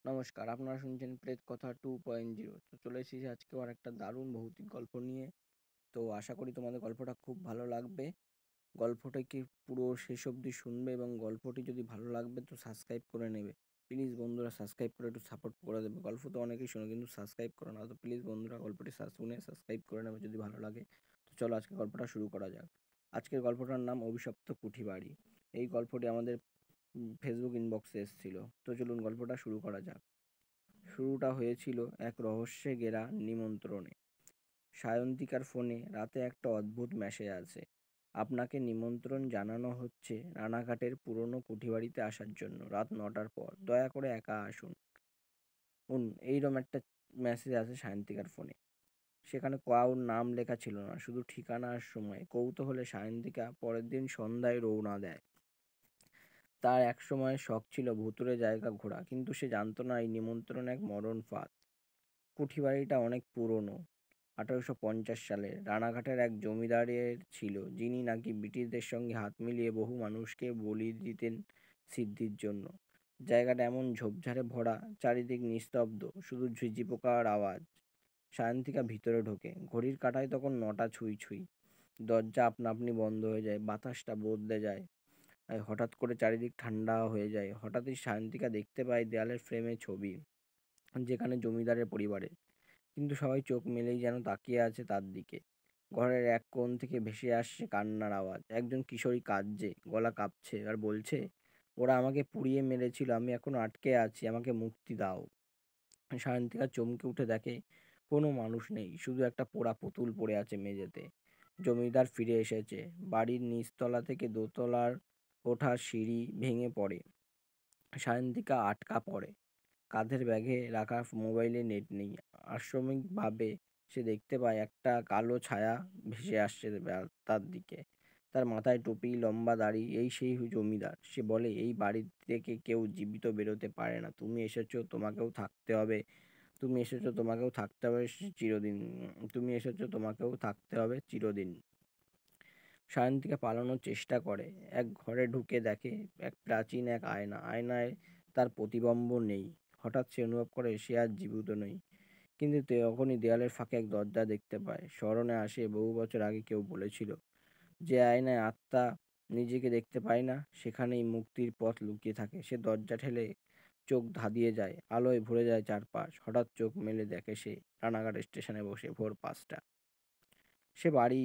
নমস্কার, আপনারা শুনছেন প্রেত কথা 2.0। তো চলে এসেছি আজকেও আর একটা দারুণ ভৌতিক গল্প নিয়ে। তো আশা করি তোমাদের গল্পটা খুব ভালো লাগবে। গল্পটাকে পুরো শেষ অবধি শুনবে এবং গল্পটি যদি ভালো লাগবে তো সাবস্ক্রাইব করে নেবে। প্লিজ বন্ধুরা সাবস্ক্রাইব করে একটু সাপোর্ট করে দেবে। গল্প তো অনেকেই শোনে কিন্তু সাবস্ক্রাইব করে না, তো প্লিজ বন্ধুরা গল্পটি শুনে সাবস্ক্রাইব করে নেবে যদি ভালো লাগে। তো চলো আজকে গল্পটা শুরু করা যাক। আজকের গল্পটার নাম অভিশপ্ত কুঠি বাড়ি। এই গল্পটি আমাদের ফেসবুক ইনবক্সে এসেছিল। তো চলুন গল্পটা শুরু করা যাক। শুরুটা হয়েছিল এক রহস্যে ঘেরা নিমন্ত্রণে। সায়ন্তিকার ফোনে রাতে একটা অদ্ভুত মেসেজ আছে। আপনাকে নিমন্ত্রণ জানানো হচ্ছে রানাঘাটের পুরনো কুঠিবাড়িতে আসার জন্য রাত 9টার পর। দয়া করে একা আসুন। এইরকম একটা মেসেজ আছে সায়ন্তিকার ফোনে। সেখানে কারোর নাম লেখা ছিল না, শুধু ঠিকানা আর সময়। কৌতূহলে সায়ন্তিকা পরের দিন সন্ধ্যায় রওনা দেয়। তার একসময় শখ ছিল ভুতুড়ে জায়গা ঘোরা, কিন্তু সে জানতো না এই নিমন্ত্রণ এক মরণ ফাঁদ। কুঠিবাড়িটা অনেক পুরনো, 1850 সালে রানাঘাটের এক জমিদারের ছিল, যিনি নাকি ব্রিটিশদের সঙ্গে হাত মিলিয়ে বহু মানুষকে বলি দিতেন সিদ্ধির জন্য। জায়গাটা এমন ঝোপঝাড়ে ভরা, চারিদিক নিস্তব্ধ, শুধু ঝিঝি পোকার আওয়াজ। সায়ন্তিকা ভিতরে ঢোকে। ঘড়ির কাঁটায় তখন 9টা ছুঁই ছুঁই। দরজা আপনা আপনি বন্ধ হয়ে যায়, বাতাসটা বদলে যায়। আর হঠাৎ করে চারিদিক ঠান্ডা হয়ে যায়। হঠাৎই সায়ন্তিকা দেখতে পায় দেয়ালের ফ্রেমে ছবি, যেখানে জমিদারের পরিবারের, কিন্তু সবাই চোখ মেলেই যেন তাকিয়ে আছে তার দিকে। ঘরের এক কোণ থেকে ভেসে আসছে কান্নার আওয়াজ। একজন কিশোরী কাঁদছে, গলা কাঁপছে আর বলছে, ওরা আমাকে পুড়িয়ে মেরেছিল, আমি এখনো আটকে আছি, আমাকে মুক্তি দাও। সায়ন্তিকা চমকে উঠে দেখে কোনো মানুষ নেই, শুধু একটা পোড়া পুতুল পড়ে আছে মেঝেতে। জমিদার ফিরে এসেছে। বাড়ির নিচতলা থেকে দোতলার ওঠার সিঁড়ি ভেঙে পড়ে। সায়ন্তিকা আটকা পড়ে। কাঁধের ব্যাগে রাখা মোবাইলে নেট নেই। আকস্মিকভাবে সে দেখতে পায় একটা কালো ছায়া ভেসে আসছে তার দিকে। তার মাথায় টুপি, লম্বা দাড়ি। এই সেই জমিদার। সে বলে, এই বাড়ি থেকে কেউ জীবিত বেরোতে পারে না। তুমি এসেছো, তোমাকেও থাকতে হবে। তুমি এসেছো, তোমাকেও থাকতে হবে চিরদিন। তুমি এসেছো, তোমাকেও থাকতে হবে চিরদিন। সায়ন্তিকা পালানোর চেষ্টা করে। এক ঘরে ঢুকে দেখে এক প্রাচীন এক আয়না। আয়নায় তার প্রতিবিম্ব নেই। হঠাৎ সে অনুভব করে সে আর জীবিত নেই। কিন্তু তখনই দেয়ালের ফাঁকে এক দরজা দেখতে পায়। স্মরণে আসে বহু বছর আগে কেউ বলেছিল, যে আয়নায় আত্মা নিজেকে দেখতে পায় না, সেখানেই মুক্তির পথ লুকিয়ে থাকে। সে দরজা ঠেলে চোখ ধাঁধিয়ে যায়। আলোয় ভরে যায় চারপাশ। হঠাৎ চোখ মেলে দেখে সে রানাঘাট স্টেশনে বসে, ভোর 5টা। সে বাড়ি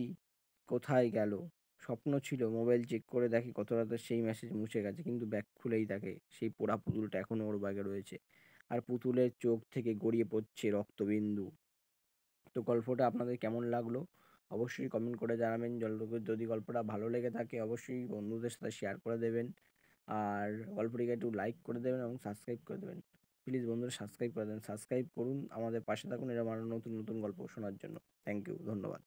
কোথায় গেল? স্বপ্ন ছিল। মোবাইল চেক করে দেখে গত রাতে সেই মেসেজ মুছে গেছে, কিন্তু ব্যাগ খুলেই দেখে সেই পোড়া পুতুলটা এখনো ওর ব্যাগে রয়েছে। আর পুতুলের চোখ থেকে গড়িয়ে পড়ছে রক্তবিন্দু। তো গল্পটা আপনাদের কেমন লাগলো অবশ্যই কমেন্ট করে জানাবেন। যদি গল্পটা ভালো লেগে থাকে অবশ্যই বন্ধুদের সাথে শেয়ার করে দেবেন। আর গল্পটিকে একটু লাইক করে দেবেন এবং সাবস্ক্রাইব করে দেবেন। প্লিজ বন্ধুরা সাবস্ক্রাইব করে দেবেন। সাবস্ক্রাইব করুন, আমাদের পাশে থাকুন এরকম আরও নতুন নতুন গল্প শোনার জন্য। থ্যাংক ইউ, ধন্যবাদ।